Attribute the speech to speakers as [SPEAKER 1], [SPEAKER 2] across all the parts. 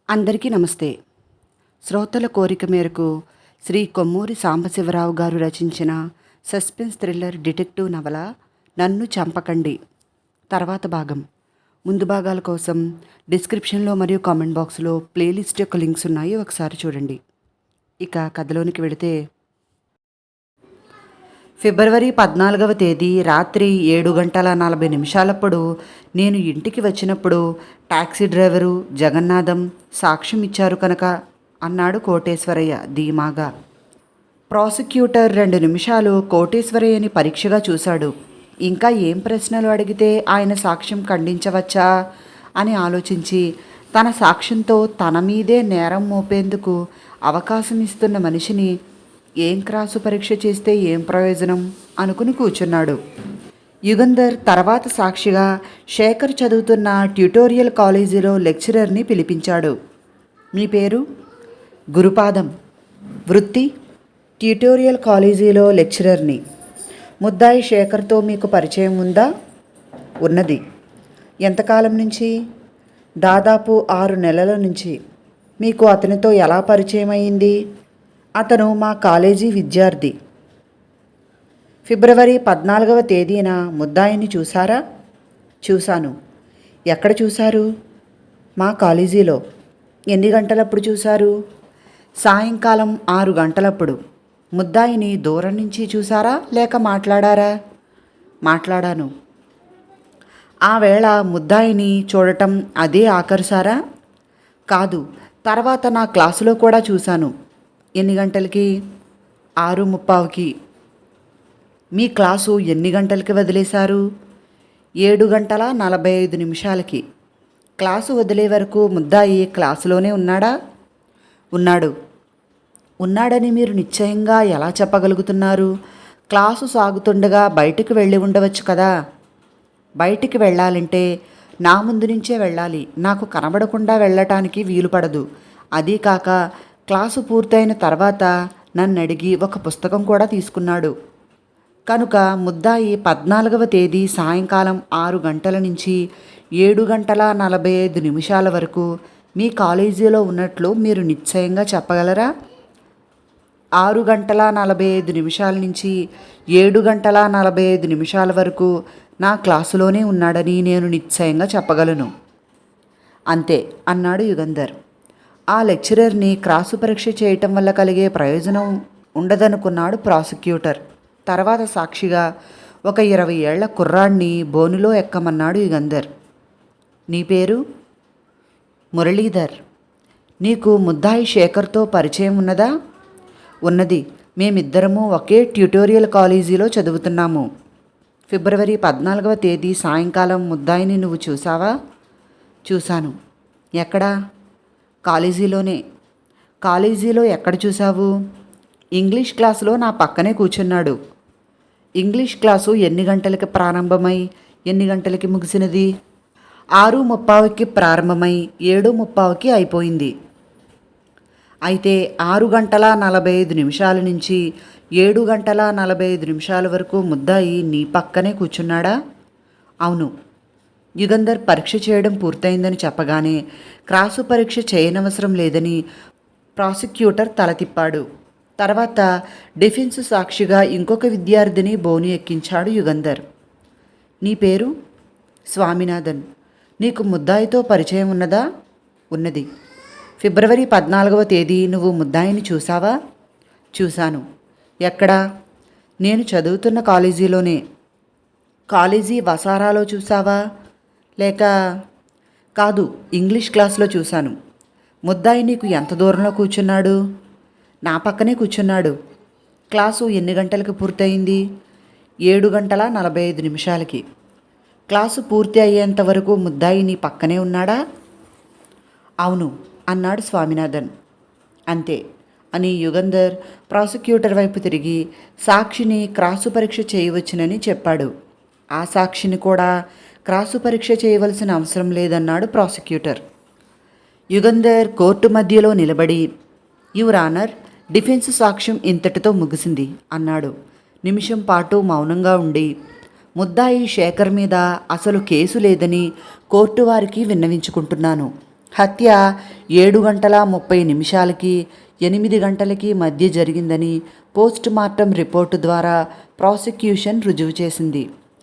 [SPEAKER 1] అందరికీ నమస్తే. శ్రోతల కోరిక మేరకు శ్రీ కొమ్మూరి సాంబశివరావు గారు రచించిన సస్పెన్స్ థ్రిల్లర్ డిటెక్టివ్ నవల నన్ను చంపకండి తర్వాత భాగం. ముందు భాగాల కోసం డిస్క్రిప్షన్లో మరియు కామెంట్ బాక్స్లో ప్లేలిస్ట్ యొక్క లింక్స్ ఉన్నాయి, ఒకసారి చూడండి. ఇక కథలోనికి వెళితే, ఫిబ్రవరి 14వ తేదీ రాత్రి 7:40 నేను ఇంటికి వచ్చినప్పుడు టాక్సీ డ్రైవరు జగన్నాథం సాక్ష్యం ఇచ్చారు కనుక అన్నాడు కోటేశ్వరయ్య ధీమాగా. ప్రాసిక్యూటర్ 2 నిమిషాలు కోటేశ్వరయ్యని పరీక్షగా చూశాడు. ఇంకా ఏం ప్రశ్నలు అడిగితే ఆయన సాక్ష్యం ఖండించవచ్చా అని ఆలోచించి, తన సాక్ష్యంతో తన మీదే నేరం మోపేందుకు అవకాశం ఇస్తున్న మనిషిని ఏం క్రాసు పరీక్ష చేస్తే ఏం ప్రయోజనం అనుకుని కూర్చున్నాడు. యుగంధర్ తర్వాత సాక్షిగా శేఖర్ చదువుతున్న ట్యుటోరియల్ కాలేజీలో లెక్చరర్ని పిలిపించాడు. మీ పేరు? గురుపాదం. వృత్తి? ట్యుటోరియల్ కాలేజీలో లెక్చరర్ని. ముద్దాయి శేఖర్తో మీకు పరిచయం ఉందా? ఉన్నది. ఎంతకాలం నుంచి? దాదాపు 6 నెలల నుంచి. మీకు అతనితో ఎలా పరిచయం అయింది? అతను మా కాలేజీ విద్యార్థి. ఫిబ్రవరి 14వ తేదీన ముద్దాయిని చూశారా? చూశాను. ఎక్కడ చూశారు? మా కాలేజీలో. ఎన్ని గంటలప్పుడు చూశారు? సాయంకాలం 6 గంటలప్పుడు. ముద్దాయిని దూరం నుంచి చూశారా లేక మాట్లాడారా? మాట్లాడాను. ఆ వేళ ముద్దాయిని చూడటం అదే ఆఖరుసారా? కాదు, తర్వాత నా క్లాసులో కూడా చూశాను. ఎన్ని గంటలకి? 6:30కి. మీ క్లాసు ఎన్ని గంటలకి వదిలేశారు? 7:45 క్లాసు వదిలే వరకు ముద్దాయి క్లాసులోనే ఉన్నాడా? ఉన్నాడు. ఉన్నాడని మీరు నిశ్చయంగా ఎలా చెప్పగలుగుతున్నారు? క్లాసు సాగుతుండగా బయటికి వెళ్ళి ఉండవచ్చు కదా. బయటికి వెళ్ళాలంటే నా ముందు నుంచే వెళ్ళాలి. నాకు కనబడకుండా వెళ్ళటానికి వీలు పడదు. అదీ కాక క్లాసు పూర్తయిన తర్వాత నన్ను అడిగి ఒక పుస్తకం కూడా తీసుకున్నాడు. కనుక ముద్దాయి 14వ తేదీ సాయంకాలం 6 గంటల నుంచి 7:45 వరకు మీ కాలేజీలో ఉన్నట్లు మీరు నిశ్చయంగా చెప్పగలరా? 6:45 నుంచి 7:45 వరకు నా క్లాసులోనే ఉన్నాడని నేను నిశ్చయంగా చెప్పగలను. అంతే అన్నాడు యుగంధర్. ఆ లెక్చరర్ని క్రాసు పరీక్ష చేయటం వల్ల కలిగే ప్రయోజనం ఉండదనుకున్నాడు ప్రాసిక్యూటర్. తర్వాత సాక్షిగా ఒక 20 ఏళ్ల కుర్రాడిని బోనులో ఎక్కమన్నాడు యుగంధర్. నీ పేరు? మురళీధర్. నీకు ముద్దాయి శేఖర్తో పరిచయం ఉన్నదా? ఉన్నది. మేమిద్దరము ఒకే ట్యుటోరియల్ కాలేజీలో చదువుతున్నాము. ఫిబ్రవరి 14వ తేదీ సాయంకాలం ముద్దాయిని నువ్వు చూసావా? చూశాను. ఎక్కడా? కాలేజీలోనే. కాలేజీలో ఎక్కడ చూసావు? ఇంగ్లీష్ క్లాసులో నా పక్కనే కూర్చున్నాడు. ఇంగ్లీష్ క్లాసు ఎన్ని గంటలకి ప్రారంభమై ఎన్ని గంటలకి ముగిసినది? 6:30కి ప్రారంభమై 7:30కి అయిపోయింది. అయితే 6:45 నుంచి 7:45 వరకు ముద్దాయి నీ పక్కనే కూర్చున్నాడా? అవును. యుగంధర్ పరీక్ష చేయడం పూర్తయిందని చెప్పగానే క్రాసు పరీక్ష చేయనవసరం లేదని ప్రాసిక్యూటర్ తల తిప్పాడు. తర్వాత డిఫెన్స్ సాక్షిగా ఇంకొక విద్యార్థిని బోను ఎక్కించాడు యుగంధర్. నీ పేరు? స్వామినాథన్. నీకు ముద్దాయితో పరిచయం ఉన్నదా? ఉన్నది. ఫిబ్రవరి 14వ తేదీ నువ్వు ముద్దాయిని చూసావా? చూశాను. ఎక్కడా? నేను చదువుతున్న కాలేజీలోనే. కాలేజీ వసారాలో చూసావా? లేక కాదు, ఇంగ్లీష్ క్లాస్లో చూశాను. ముద్దాయి నీకు ఎంత దూరంలో కూర్చున్నాడు? నా పక్కనే కూర్చున్నాడు. క్లాసు ఎన్ని గంటలకు పూర్తయింది? 7:45 క్లాసు పూర్తి అయ్యేంత వరకు ముద్దాయి నీ పక్కనే ఉన్నాడా? అవును అన్నాడు స్వామినాథన్. అంతే అని యుగంధర్ ప్రాసిక్యూటర్ వైపు తిరిగి సాక్షిని క్రాసు పరీక్ష చేయవచ్చునని చెప్పాడు. ఆ సాక్షిని కూడా క్రాసు పరీక్ష చేయవలసిన అవసరం లేదన్నాడు ప్రాసిక్యూటర్. యుగంధర్ కోర్టు మధ్యలో నిలబడి, యువర్ ఆనర్, డిఫెన్స్ సాక్ష్యం ఇంతటితో ముగిసింది అన్నాడు. నిమిషం పాటు మౌనంగా ఉండి, ముద్దాయి శేఖర్ మీద అసలు కేసు లేదని కోర్టు వారికి విన్నవించుకుంటున్నాను. హత్య 7:30 8 మధ్య జరిగిందని పోస్ట్ మార్టం రిపోర్టు ద్వారా ప్రాసిక్యూషన్ రుజువు చేసింది.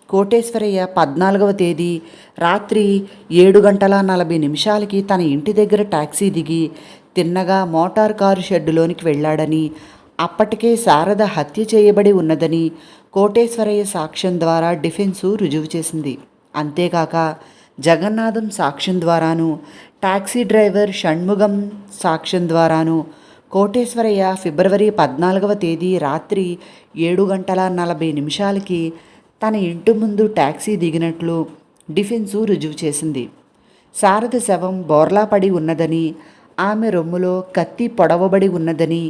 [SPEAKER 1] కోటేశ్వరయ్య 14వ తేదీ రాత్రి 7:40 తన ఇంటి దగ్గర టాక్సీ దిగి తిన్నగా మోటార్ కారు షెడ్డులోనికి వెళ్ళాడని, అప్పటికే శారద హత్య చేయబడి ఉన్నదని కోటేశ్వరయ్య సాక్ష్యం ద్వారా డిఫెన్సు రుజువు చేసింది. అంతేకాక జగన్నాథం సాక్ష్యం ద్వారాను, టాక్సీ డ్రైవర్ షణ్ముగం సాక్ష్యం ద్వారాను కోటేశ్వరయ్య ఫిబ్రవరి 14వ తేదీ రాత్రి 7:40 తన ఇంటి ముందు టాక్సీ దిగినట్లు డిఫెన్సు రుజువు చేసింది. శారద శవం బోర్లా పడి ఉన్నదని, ఆమె రొమ్ములో కత్తి పొడవబడి ఉన్నదని,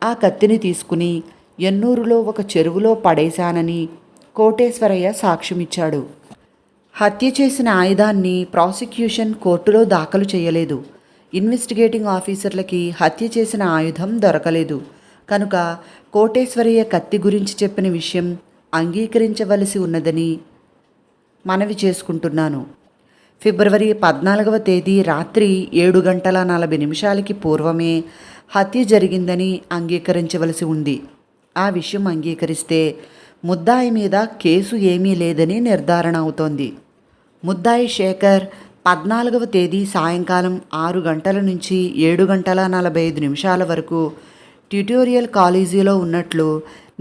[SPEAKER 1] ఆ కత్తిని తీసుకుని ఎన్నూరులో ఒక చెరువులో పడేశానని కోటేశ్వరయ్య సాక్ష్యమిచ్చాడు. హత్య చేసిన ఆయుధాన్ని ప్రాసిక్యూషన్ కోర్టులో దాఖలు చేయలేదు. ఇన్వెస్టిగేటింగ్ ఆఫీసర్లకి హత్య చేసిన ఆయుధం దొరకలేదు. కనుక కోటేశ్వరయ్య కత్తి గురించి చెప్పిన విషయం అంగీకరించవలసి ఉన్నదని మనవి చేసుకుంటున్నాను. ఫిబ్రవరి 14వ తేదీ రాత్రి 7:40 పూర్వమే హత్య జరిగిందని అంగీకరించవలసి ఉంది. ఆ విషయం అంగీకరిస్తే ముద్దాయి మీద కేసు ఏమీ లేదని నిర్ధారణ అవుతోంది. ముద్దాయి శేఖర్ 14వ తేదీ సాయంకాలం 6 గంటల నుంచి 7:45 వరకు ట్యుటోరియల్ కాలేజీలో ఉన్నట్లు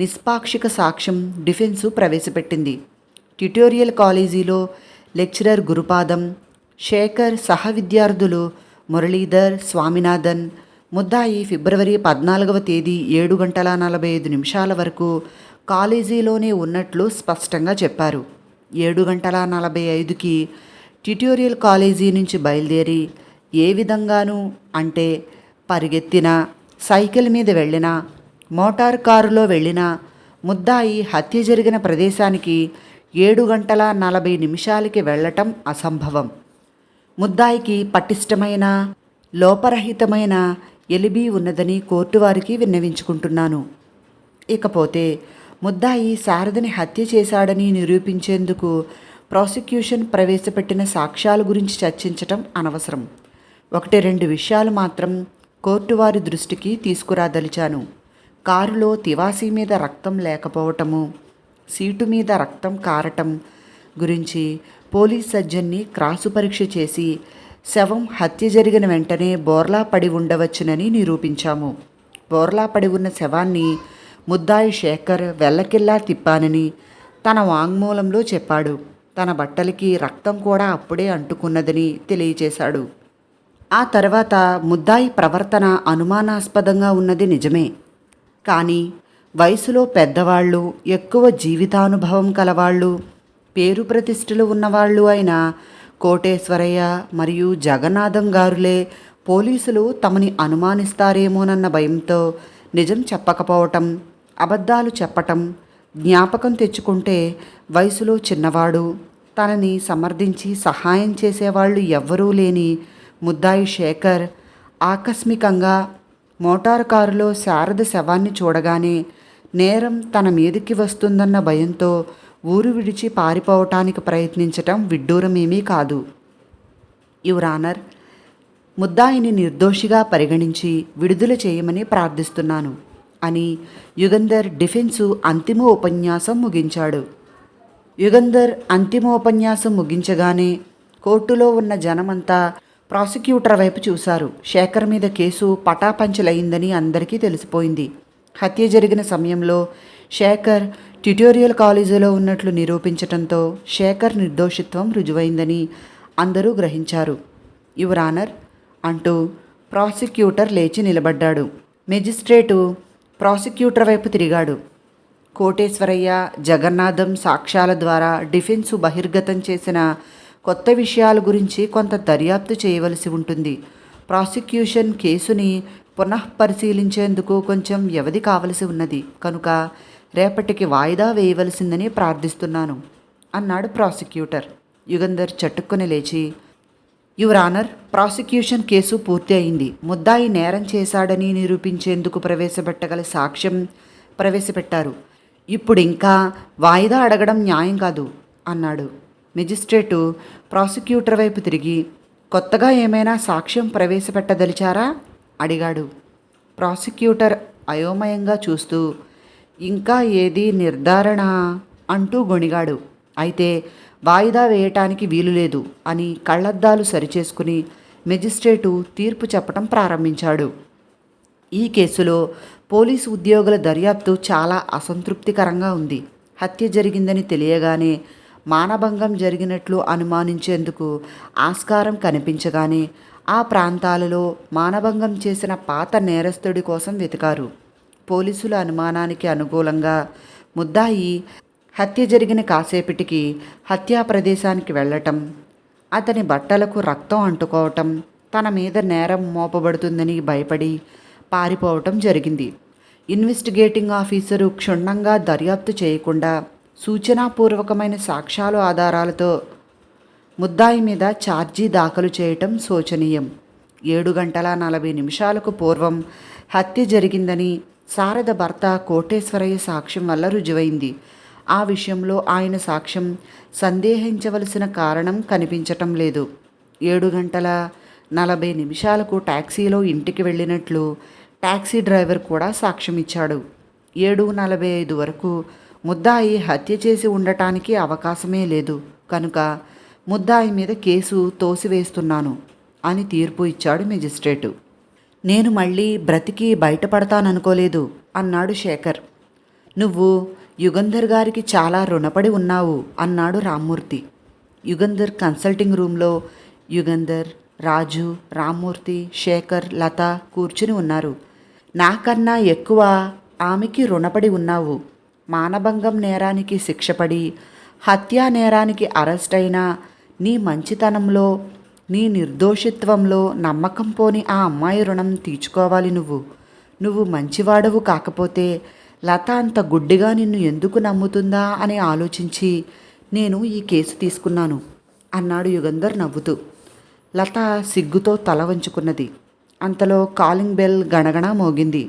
[SPEAKER 1] నిష్పాక్షిక సాక్ష్యం డిఫెన్సు ప్రవేశపెట్టింది. ట్యుటోరియల్ కాలేజీలో లెక్చరర్ గురుపాదం, శేఖర్ సహ విద్యార్థులు మురళీధర్, స్వామినాథన్ ముద్దాయి ఫిబ్రవరి 14వ తేదీ 7:45 వరకు కాలేజీలోనే ఉన్నట్లు స్పష్టంగా చెప్పారు. 7:45కి ట్యుటోరియల్ కాలేజీ నుంచి బయలుదేరి ఏ విధంగానూ, అంటే పరిగెత్తినా, సైకిల్ మీద వెళ్ళినా, మోటార్ కారులో వెళ్ళినా ముద్దాయి హత్య జరిగిన ప్రదేశానికి 7:40 వెళ్ళటం అసంభవం. ముద్దాయికి పటిష్టమైన, లోపరహితమైన ఎలిబి ఉన్నదని కోర్టు వారికి విన్నవించుకుంటున్నాను. ఇకపోతే ముద్దాయి శారదని హత్య చేశాడని నిరూపించేందుకు ప్రాసిక్యూషన్ ప్రవేశపెట్టిన సాక్ష్యాల గురించి చర్చించటం అనవసరం. 1-2 విషయాలు మాత్రం కోర్టు వారి దృష్టికి తీసుకురాదలిచాను. కారులో తివాసీ మీద రక్తం లేకపోవటము, సీటు మీద రక్తం కారటం గురించి పోలీస్ సర్జన్ని క్రాసు పరీక్ష చేసి శవం హత్య జరిగిన వెంటనే బోర్లా పడి ఉండవచ్చునని నిరూపించాము. బోర్లా పడి ఉన్న శవాన్ని ముద్దాయి శేఖర్ వెల్లకిల్లా తిప్పానని తన వాంగ్మూలంలో చెప్పాడు. తన బట్టలకి రక్తం కూడా అప్పుడే అంటుకున్నదని తెలియచేశాడు. ఆ తర్వాత ముద్దాయి ప్రవర్తన అనుమానాస్పదంగా ఉన్నది నిజమే. కానీ వయసులో పెద్దవాళ్ళు, ఎక్కువ జీవితానుభవం కలవాళ్ళు, పేరు ప్రతిష్టలు ఉన్నవాళ్ళు అయిన కోటేశ్వరయ్య మరియు జగన్నాథం గారులే పోలీసులు తమని అనుమానిస్తారేమోనన్న భయంతో నిజం చెప్పకపోవటం, అబద్ధాలు చెప్పటం, జ్ఞాపకం తెచ్చుకుంటే వయసులో చిన్నవాడు, తనని సమర్థించి సహాయం చేసేవాళ్ళు ఎవ్వరూ లేని ముద్దాయి శేఖర్ ఆకస్మికంగా మోటారు కారులో శారద శవాన్ని చూడగానే నేరం తన మీదకి వస్తుందన్న భయంతో ఊరు విడిచి పారిపోవటానికి ప్రయత్నించటం విడ్డూరమేమీ కాదు. యువర్ ఆనర్, ముద్దాయిని నిర్దోషిగా పరిగణించి విడుదల చేయమని ప్రార్థిస్తున్నాను అని యుగంధర్ డిఫెన్సు అంతిమ ఉపన్యాసం ముగించాడు. యుగంధర్ అంతిమ ఉపన్యాసం ముగించగానే కోర్టులో ఉన్న జనమంతా ప్రాసిక్యూటర్ వైపు చూశారు. శేఖర్ మీద కేసు పటాపంచలైందని అందరికీ తెలిసిపోయింది. హత్య జరిగిన సమయంలో శేఖర్ ట్యుటోరియల్ కాలేజీలో ఉన్నట్లు నిరూపించటంతో శేఖర్ నిర్దోషిత్వం రుజువైందని అందరూ గ్రహించారు. యువర్ ఆనర్ అంటూ ప్రాసిక్యూటర్ లేచి నిలబడ్డాడు. మెజిస్ట్రేటు ప్రాసిక్యూటర్ వైపు తిరిగాడు. కోటేశ్వరయ్య, జగన్నాథం సాక్ష్యాల ద్వారా డిఫెన్సు బహిర్గతం చేసిన కొత్త విషయాల గురించి కొంత దర్యాప్తు చేయవలసి ఉంటుంది. ప్రాసిక్యూషన్ కేసుని పునఃపరిశీలించేందుకు కొంచెం వ్యవధి కావలసి ఉన్నది కనుక రేపటికి వాయిదా వేయవలసిందని ప్రార్థిస్తున్నాను అన్నాడు ప్రాసిక్యూటర్. యుగంధర్ చటుక్కుని లేచి, యువర్ ఆనర్, ప్రాసిక్యూషన్ కేసు పూర్తి అయింది. ముద్దాయి నేరం చేశాడని నిరూపించేందుకు ప్రవేశపెట్టగల సాక్ష్యం ప్రవేశపెట్టారు. ఇప్పుడు ఇంకా వాయిదా అడగడం న్యాయం కాదు అన్నాడు. మెజిస్ట్రేటు ప్రాసిక్యూటర్ వైపు తిరిగి, కొత్తగా ఏమైనా సాక్ష్యం ప్రవేశపెట్టదలిచారా అడిగాడు. ప్రాసిక్యూటర్ అయోమయంగా చూస్తూ ఇంకా ఏది నిర్ధారణ అంటూ గొణిగాడు. అయితే వాయిదా వేయటానికి వీలులేదు అని కళ్ళద్దాలు సరిచేసుకుని మెజిస్ట్రేటు తీర్పు చెప్పటం ప్రారంభించాడు. ఈ కేసులో పోలీసు ఉద్యోగుల దర్యాప్తు చాలా అసంతృప్తికరంగా ఉంది. హత్య జరిగిందని తెలియగానే మానభంగం జరిగినట్లు అనుమానించేందుకు ఆస్కారం కనిపించగానే ఆ ప్రాంతాలలో మానభంగం చేసిన పాత నేరస్తుడి కోసం వెతికారు. పోలీసుల అనుమానానికి అనుకూలంగా ముద్దాయి హత్య జరిగిన కాసేపటికి హత్యా ప్రదేశానికి వెళ్ళటం, అతని బట్టలకు రక్తం అంటుకోవటం, తన మీద నేరం మోపబడుతుందని భయపడి పారిపోవటం జరిగింది. ఇన్వెస్టిగేటింగ్ ఆఫీసరు క్షుణ్ణంగా దర్యాప్తు చేయకుండా సూచనాపూర్వకమైన సాక్ష్యాలు ఆధారాలతో ముద్దాయి మీద ఛార్జీ దాఖలు చేయటం శోచనీయం. 7:40 పూర్వం హత్య జరిగిందని శారద భర్త కోటేశ్వరయ్య సాక్ష్యం వల్ల రుజువైంది. ఆ విషయంలో ఆయన సాక్ష్యం సందేహించవలసిన కారణం కనిపించటం లేదు. 7:40 టాక్సీలో ఇంటికి వెళ్ళినట్లు టాక్సీ డ్రైవర్ కూడా సాక్ష్యం ఇచ్చాడు. 7:45 వరకు ముద్దాయి హత్య చేసి ఉండటానికి అవకాశమే లేదు కనుక ముద్దాయి మీద కేసు తోసివేస్తున్నాను అని తీర్పు ఇచ్చాడు మెజిస్ట్రేటు. నేను మళ్ళీ బ్రతికి బయటపడతాననుకోలేదు అన్నాడు శేఖర్. నువ్వు యుగంధర్ గారికి చాలా రుణపడి ఉన్నావు అన్నాడు రామ్మూర్తి. యుగంధర్ కన్సల్టింగ్ రూమ్లో యుగంధర్, రాజు, రామ్మూర్తి, శేఖర్, లత కూర్చుని ఉన్నారు. నాకన్నా ఎక్కువ ఆమెకి రుణపడి ఉన్నావు. మానభంగం నేరానికి శిక్షపడి హత్యా నేరానికి అరెస్ట్ అయిన నీ మంచితనంలో, నీ నిర్దోషిత్వంలో నమ్మకం పోని ఆ అమ్మాయి రుణం తీర్చుకోవాలి. నువ్వు మంచివాడవు కాకపోతే లత అంత గుడ్డిగా నిన్ను ఎందుకు నమ్ముతుందా అని ఆలోచించి నేను ఈ కేసు తీసుకున్నాను అన్నాడు యుగంధర్ నవ్వుతూ. లత సిగ్గుతో తల వంచుకున్నది. అంతలో కాలింగ్ బెల్ గణగణ మోగింది.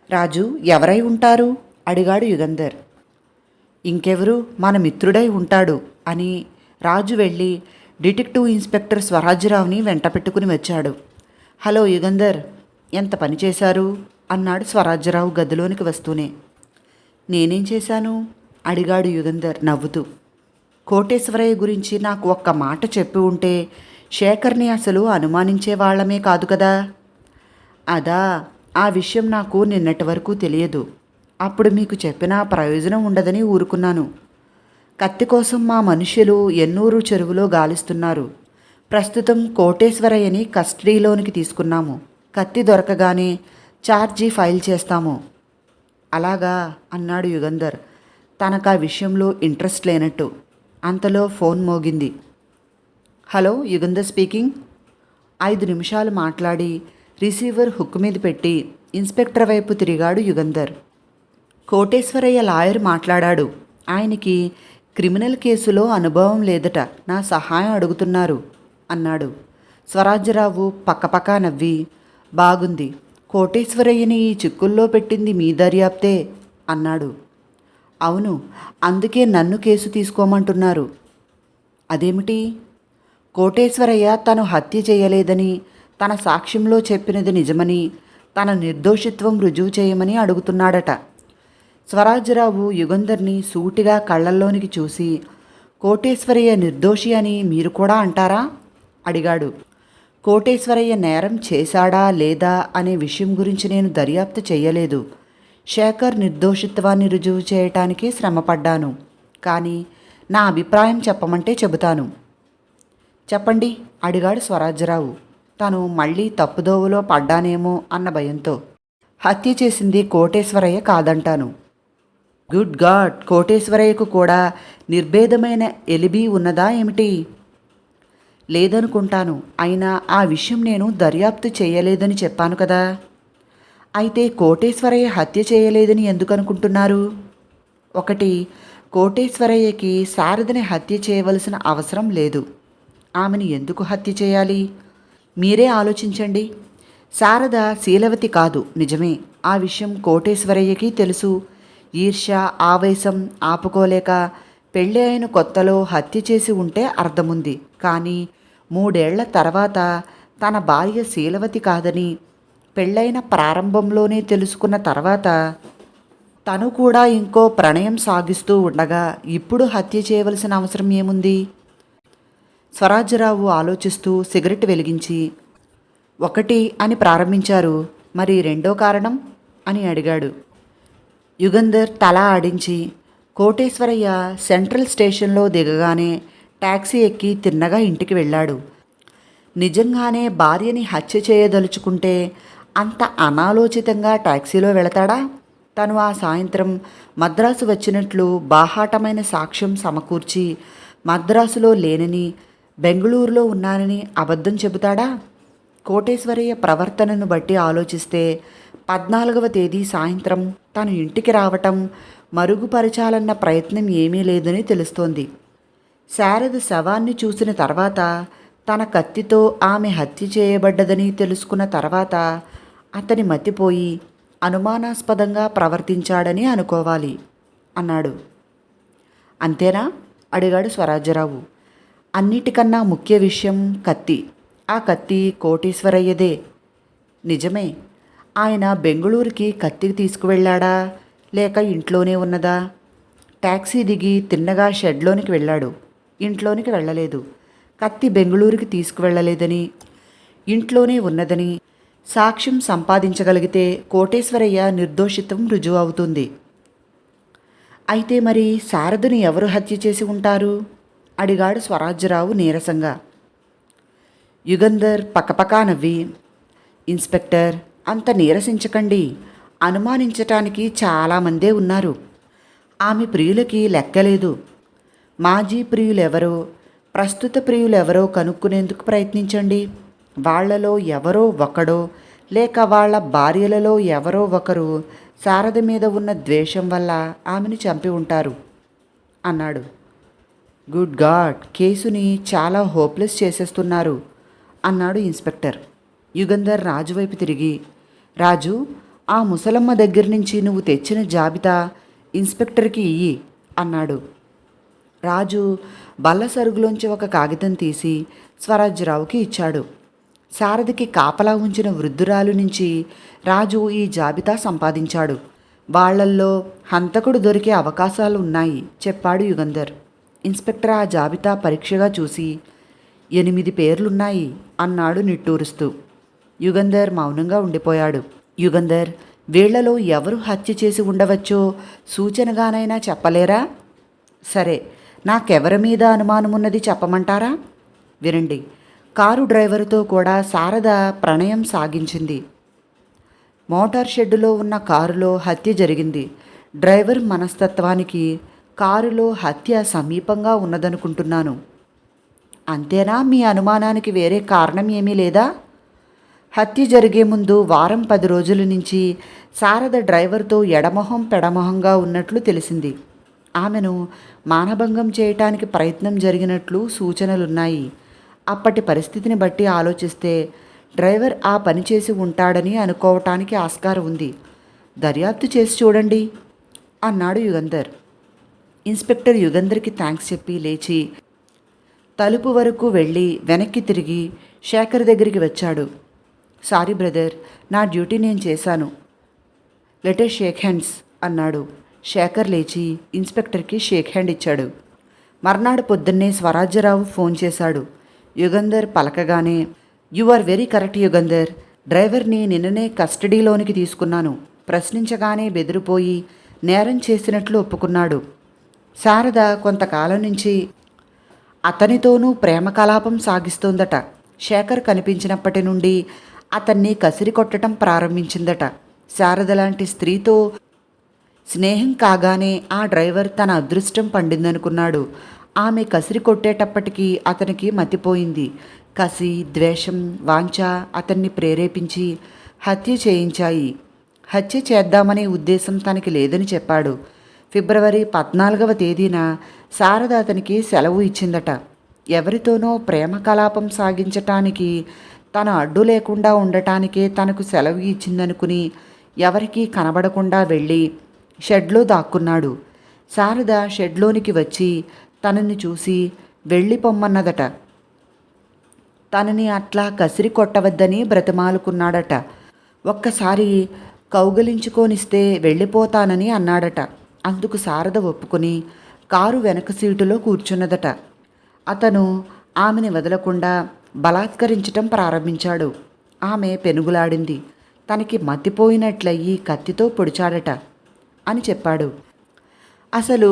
[SPEAKER 1] రాజు, ఎవరై ఉంటారు అడిగాడు యుగంధర్. ఇంకెవరు, మన మిత్రుడై ఉంటాడు అని రాజు వెళ్ళి డిటెక్టివ్ ఇన్స్పెక్టర్ స్వరాజ్యరావుని వెంట పెట్టుకుని వచ్చాడు. హలో యుగంధర్, ఎంత పని చేశారు అన్నాడు స్వరాజ్యరావు గదిలోనికి వస్తూనే. నేనేం చేశాను అడిగాడు యుగంధర్ నవ్వుతూ. కోటేశ్వరయ్య గురించి నాకు ఒక్క మాట చెప్పి ఉంటే శేఖర్ని అసలు అనుమానించే వాళ్ళమే కాదు కదా. అదా, ఆ విషయం నాకు నిన్నటి వరకు తెలియదు. అప్పుడు మీకు చెప్పినా ప్రయోజనం ఉండదని ఊరుకున్నాను. కత్తి కోసం మా మనుష్యులు ఎన్నూరు చెరువులో గాలిస్తున్నారు. ప్రస్తుతం కోటేశ్వరయ్యని కస్టడీలోనికి తీసుకున్నాము. కత్తి దొరకగానే ఛార్జీ ఫైల్ చేస్తాము. అలాగా అన్నాడు యుగంధర్ తనకు ఆ విషయంలో ఇంట్రెస్ట్ లేనట్టు. అంతలో ఫోన్ మోగింది. Hello, Yugandhar speaking. 5 నిమిషాలు మాట్లాడి రిసీవర్ హుక్ మీద పెట్టి ఇన్స్పెక్టర్ వైపు తిరిగాడు యుగంధర్. కోటేశ్వరయ్య లాయర్ మాట్లాడాడు. ఆయనకి క్రిమినల్ కేసులో అనుభవం లేదట, నా సహాయం అడుగుతున్నారు అన్నాడు. స్వరాజ్యరావు పక్కపక్క నవ్వి, బాగుంది, కోటేశ్వరయ్యని ఈ చిక్కుల్లో పెట్టింది మీ దర్యాప్తే అన్నాడు. అవును, అందుకే నన్ను కేసు తీసుకోమంటున్నారు. అదేమిటి? కోటేశ్వరయ్య తను హత్య చేయలేదని, తన సాక్ష్యంలో చెప్పినది నిజమని, తన నిర్దోషిత్వం రుజువు చేయమని అడుగుతున్నాడట. స్వరాజ్యరావు యుగంధర్ని సూటిగా కళ్ళల్లోనికి చూసి, కోటేశ్వరయ్య నిర్దోషి అని మీరు కూడా అంటారా అడిగాడు. కోటేశ్వరయ్య నేరం చేశాడా లేదా అనే విషయం గురించి నేను దర్యాప్తు చేయలేదు. శేఖర్ నిర్దోషిత్వాన్ని రుజువు చేయటానికే శ్రమపడ్డాను. కానీ నా అభిప్రాయం చెప్పమంటే చెబుతాను. చెప్పండి అడిగాడు స్వరాజ్యరావు. తను మళ్ళీ తప్పుదోవలో పడ్డానేమో అన్న భయంతో. హత్య చేసింది కోటేశ్వరయ్య కాదంటాను. గుడ్ గాడ్, కోటేశ్వరయ్యకు కూడా నిర్భేదమైన ఎలిబి ఉన్నదా ఏమిటి? లేదనుకుంటాను. అయినా ఆ విషయం నేను దర్యాప్తు చేయలేదని చెప్పాను కదా. అయితే కోటేశ్వరయ్య హత్య చేయలేదని ఎందుకు అనుకుంటున్నారు? ఒకటి, కోటేశ్వరయ్యకి శారదని హత్య చేయవలసిన అవసరం లేదు. ఆమెను ఎందుకు హత్య చేయాలి? మీరే ఆలోచించండి. శారద శీలవతి కాదు, నిజమే. ఆ విషయం కోటేశ్వరయ్యకి తెలుసు. ఈర్ష్య, ఆవేశం ఆపుకోలేక పెళ్ళి అయిన కొత్తలో హత్య చేసి ఉంటే అర్థముంది. కానీ 3 ఏళ్ల తర్వాత తన భార్య శీలవతి కాదని పెళ్ళైన ప్రారంభంలోనే తెలుసుకున్న తర్వాత తను కూడా ఇంకో ప్రణయం సాగిస్తూ ఉండగా ఇప్పుడు హత్య చేయవలసిన అవసరం ఏముంది? స్వరాజ్యరావు ఆలోచిస్తూ సిగరెట్ వెలిగించి, ఒకటి అని ప్రారంభించారు, మరి రెండో కారణం అని అడిగాడు. యుగంధర్ తల ఆడించి, కోటేశ్వరయ్య సెంట్రల్ స్టేషన్లో దిగగానే టాక్సీ ఎక్కి తిన్నగా ఇంటికి వెళ్ళాడు. నిజంగానే భార్యని హత్య చేయదలుచుకుంటే అంత అనాలోచితంగా టాక్సీలో వెళతాడా? తను ఆ సాయంత్రం మద్రాసు వచ్చినట్లు బాహాటమైన సాక్ష్యం సమకూర్చి మద్రాసులో లేనని, బెంగళూరులో ఉన్నానని అబద్ధం చెబుతాడా? కోటేశ్వరయ్య ప్రవర్తనను బట్టి ఆలోచిస్తే 14వ తేదీ సాయంత్రం తను ఇంటికి రావటం మరుగుపరచాలన్న ప్రయత్నం ఏమీ లేదని తెలుస్తోంది. శారద శవాన్ని చూసిన తర్వాత, తన కత్తితో ఆమె హత్య చేయబడ్డదని తెలుసుకున్న తర్వాత అతని మతిపోయి అనుమానాస్పదంగా ప్రవర్తించాడని అనుకోవాలి అన్నాడు. అంతేనా? అడిగాడు స్వరాజ్యరావు. అన్నిటికన్నా ముఖ్య విషయం కత్తి. ఆ కత్తి కోటేశ్వరయ్యదే. నిజమే. ఆయన బెంగుళూరుకి కత్తి తీసుకువెళ్ళాడా లేక ఇంట్లోనే ఉన్నదా? ట్యాక్సీ దిగి తిన్నగా షెడ్లోనికి వెళ్ళాడు. ఇంట్లోనికి వెళ్ళలేదు. కత్తి బెంగుళూరుకి తీసుకువెళ్ళలేదని, ఇంట్లోనే ఉన్నదని సాక్ష్యం సంపాదించగలిగితే కోటేశ్వరయ్య నిర్దోషిత్వం రుజువు అవుతుంది. అయితే మరి శారదను ఎవరు హత్య చేసి ఉంటారు? అడిగాడు స్వరాజ్యరావు నీరసంగా. యుగంధర్ పకపకా నవ్వి, ఇన్స్పెక్టర్, అంత నీరసించకండి. అనుమానించటానికి చాలామందే ఉన్నారు. ఆమె ప్రియులకి లెక్కలేదు. మాజీ ప్రియులెవరో, ప్రస్తుత ప్రియులెవరో కనుక్కునేందుకు ప్రయత్నించండి. వాళ్లలో ఎవరో ఒకడో లేక వాళ్ళ భార్యలలో ఎవరో ఒకరు శారద మీద ఉన్న ద్వేషం వల్ల ఆమెను చంపి ఉంటారు అన్నాడు. గుడ్ గాడ్, కేసుని చాలా హోప్లెస్ చేసేస్తున్నారు అన్నాడు ఇన్స్పెక్టర్. యుగంధర్ రాజు వైపు తిరిగి, రాజు, ఆ ముసలమ్మ దగ్గర నుంచి నువ్వు తెచ్చిన జాబితా ఇన్స్పెక్టర్కి ఇయ్యి అన్నాడు. రాజు బల్ల సరుగులోంచి ఒక కాగితం తీసి స్వరాజ్యరావుకి ఇచ్చాడు. శారదకి కాపలా ఉంచిన వృద్ధురాలు నుంచి రాజు ఈ జాబితా సంపాదించాడు. వాళ్లల్లో హంతకుడు దొరికే అవకాశాలు ఉన్నాయి చెప్పాడు యుగంధర్. ఇన్స్పెక్టర్ ఆ జాబితా పరీక్షగా చూసి, 8 పేర్లున్నాయి అన్నాడు నిట్టూరుస్తూ. యుగంధర్ మౌనంగా ఉండిపోయాడు. యుగంధర్, వీళ్లలో ఎవరు హత్య చేసి ఉండవచ్చో సూచనగానైనా చెప్పలేరా? సరే, నాకెవరి మీద అనుమానమున్నది చెప్పమంటారా? వినండి. కారు డ్రైవరుతో కూడా శారద ప్రణయం సాగించింది. మోటార్ షెడ్డులో ఉన్న కారులో హత్య జరిగింది. డ్రైవర్ మనస్తత్వానికి కారులో హత్య సమీపంగా ఉన్నదనుకుంటున్నాను. అంతేనా? మీ అనుమానానికి వేరే కారణం ఏమీ లేదా? హత్య జరిగే ముందు వారం 10 రోజుల నుంచి శారద డ్రైవర్తో ఎడమొహం పెడమొహంగా ఉన్నట్లు తెలిసింది. ఆమెను మానభంగం చేయటానికి ప్రయత్నం జరిగినట్లు సూచనలున్నాయి. అప్పటి పరిస్థితిని బట్టి ఆలోచిస్తే డ్రైవర్ ఆ పని చేసి ఉంటాడని అనుకోవటానికి ఆస్కారం ఉంది. దర్యాప్తు చేసి చూడండి అన్నాడు యుగంధర్. ఇన్స్పెక్టర్ యుగంధర్కి థ్యాంక్స్ చెప్పి లేచి తలుపు వరకు వెళ్ళి వెనక్కి తిరిగి శేఖర్ దగ్గరికి వచ్చాడు. సారీ బ్రదర్, నా డ్యూటీ నేను చేశాను. లెటర్ షేక్ హ్యాండ్స్ అన్నాడు. శేఖర్ లేచి ఇన్స్పెక్టర్కి షేక్ హ్యాండ్ ఇచ్చాడు. మర్నాడు పొద్దున్నే స్వరాజ్యరావు ఫోన్ చేశాడు. యుగంధర్ పలకగానే, you are very correct Yugandhar, డ్రైవర్ని నిన్ననే కస్టడీలోనికి తీసుకున్నాను. ప్రశ్నించగానే బెదిరిపోయి నేరం చేసినట్లు ఒప్పుకున్నాడు. శారద కొంతకాలం నుంచి అతనితోనూ ప్రేమ కలాపం సాగిస్తోందట. శేఖర్ కనిపించినప్పటి నుండి అతన్ని కసిరి కొట్టడం ప్రారంభించిందట. శారద లాంటి స్త్రీతో స్నేహం కాగానే ఆ డ్రైవర్ తన అదృష్టం పండిందనుకున్నాడు. ఆమె కసిరి కొట్టేటప్పటికీ అతనికి మతిపోయింది. కసి, ద్వేషం, వాంఛ అతన్ని ప్రేరేపించి హత్య చేయించాయి. హత్య చేద్దామనే ఉద్దేశం తనకి లేదని చెప్పాడు. ఫిబ్రవరి 14వ తేదీన శారద అతనికి సెలవు ఇచ్చిందట. ఎవరితోనో ప్రేమ కలాపం సాగించటానికి తను అడ్డు లేకుండా ఉండటానికే తనకు సెలవు ఇచ్చిందనుకుని ఎవరికీ కనబడకుండా వెళ్ళి షెడ్లో దాక్కున్నాడు. శారద షెడ్లోనికి వచ్చి తనని చూసి వెళ్ళిపోమ్మన్నదట. తనని అట్లా కసిరి కొట్టవద్దని బ్రతిమాలుకున్నాడట. ఒక్కసారి కౌగిలించుకోనిస్తే వెళ్ళిపోతానని అన్నాడట. అందుకు శారద ఒప్పుకొని కారు వెనక సీటులో కూర్చున్నదట. అతను ఆమెని వదలకుండా బలాత్కరించటం ప్రారంభించాడు. ఆమె పెనుగులాడింది. తనకి మతిపోయినట్లయి కత్తితో పొడిచాడట అని చెప్పాడు. అసలు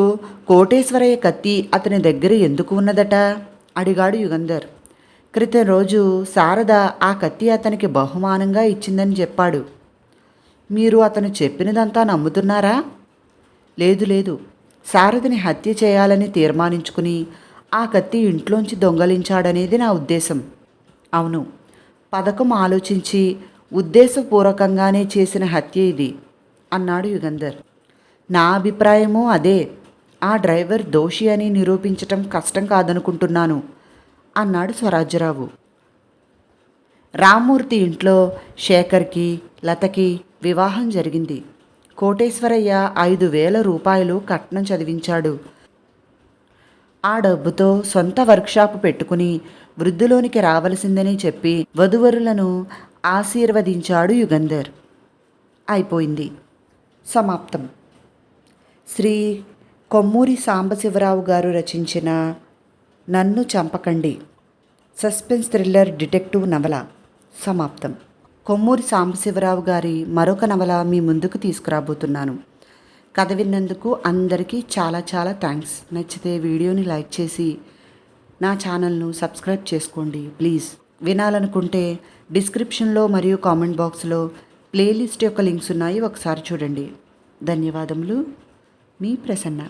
[SPEAKER 1] కోటేశ్వరయ్య కత్తి అతని దగ్గర ఎందుకు ఉన్నదట అడిగాడు యుగంధర్. క్రితం రోజు శారద ఆ కత్తి అతనికి బహుమానంగా ఇచ్చిందని చెప్పాడు. మీరు అతను చెప్పినదంతా నమ్ముతున్నారా? లేదు లేదు, శారదని హత్య చేయాలని తీర్మానించుకుని ఆ కత్తి ఇంట్లోంచి దొంగలించాడనేది నా ఉద్దేశం. అవును, పథకం ఆలోచించి ఉద్దేశపూర్వకంగానే చేసిన హత్య ఇది అన్నాడు యుగంధర్. నా అభిప్రాయము అదే. ఆ డ్రైవర్ దోషి అని నిరూపించటం కష్టం కాదనుకుంటున్నాను అన్నాడు స్వరాజ్యరావు. రామ్మూర్తి ఇంట్లో శేఖర్కి లతకి వివాహం జరిగింది. కోటేశ్వరయ్య 5,000 రూపాయలు కట్నం చదివించాడు. ఆ డబ్బుతో సొంత వర్క్షాపు పెట్టుకుని వృద్ధిలోనికి రావలసిందని చెప్పి వధువరులను ఆశీర్వదించాడు యుగంధర్. అయిపోయింది. సమాప్తం. శ్రీ కొమ్మూరి సాంబశివరావు గారు రచించిన నన్ను చంపకండి సస్పెన్స్ థ్రిల్లర్ డిటెక్టివ్ నవల సమాప్తం. కొమ్మూరి సాంబశివరావు గారి మరొక నవల మీ ముందుకు తీసుకురాబోతున్నాను. కథ విన్నందుకు అందరికీ చాలా చాలా థ్యాంక్స్. నచ్చితే వీడియోని లైక్ చేసి నా ఛానల్ను సబ్స్క్రైబ్ చేసుకోండి ప్లీజ్. వినాలనుకుంటే డిస్క్రిప్షన్లో మరియు కామెంట్ బాక్స్లో ప్లేలిస్ట్ యొక్క లింక్స్ ఉన్నాయి, ఒకసారి చూడండి. ధన్యవాదములు. మీ ప్రసన్న.